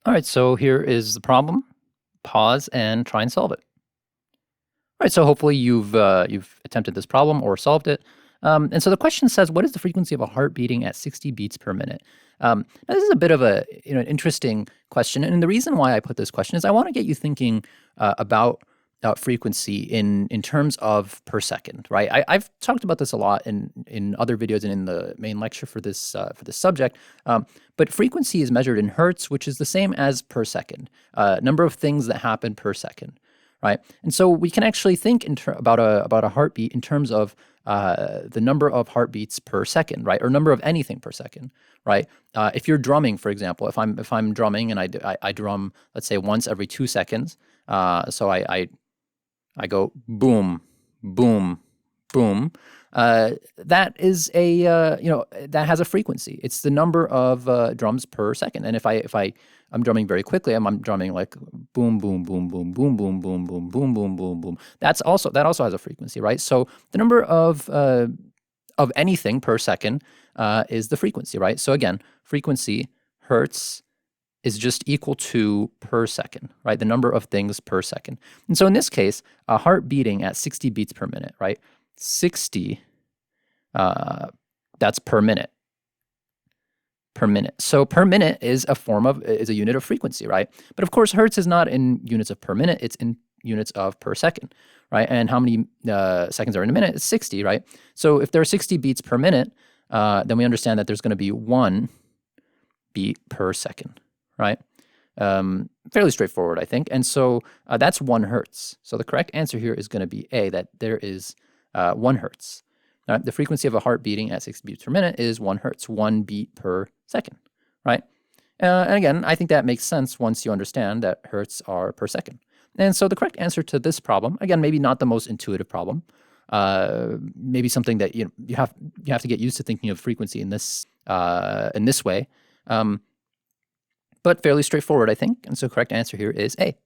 All right, so here is the problem. Pause and try and solve it. All right, so hopefully you've attempted this problem or solved it. And so the question says, what is the frequency of a heart beating at 60 beats per minute? Now this is a bit of a an interesting question, and the reason why I put this question is I want to get you thinking about frequency in terms of per second, right? I've talked about this a lot in other videos and in the main lecture for this subject. But frequency is measured in hertz, which is the same as per second, number of things that happen per second, right? And so we can actually think about a heartbeat in terms of the number of heartbeats per second, right, or number of anything per second, right? If you're drumming, for example, if I'm drumming and I drum, let's say once every 2 seconds, so I go boom, boom, boom. That is that has a frequency. It's the number of drums per second. And if I'm drumming very quickly, I'm drumming like boom, boom, boom, boom, boom, boom, boom, boom, boom, boom, boom, boom. That also has a frequency, right? So the number of anything per second is the frequency, right? So again, frequency, hertz, is just equal to per second, right? The number of things per second. And so in this case, a heart beating at 60 beats per minute, right? 60, that's per minute. Per minute. So per minute is a unit of frequency, right? But of course, hertz is not in units of per minute, it's in units of per second, right? And how many seconds are in a minute? It's 60, right? So if there are 60 beats per minute, then we understand that there's going to be 1 beat per second, right? Fairly straightforward, I think. And so that's 1 hertz. So the correct answer here is going to be A, that there is 1 hertz. The frequency of a heart beating at 60 beats per minute is 1 hertz, 1 beat per second, right? And again, I think that makes sense once you understand that hertz are per second. And so the correct answer to this problem, again, maybe not the most intuitive problem, maybe something that you have to get used to thinking of frequency in this way. But fairly straightforward, I think. And so correct answer here is A.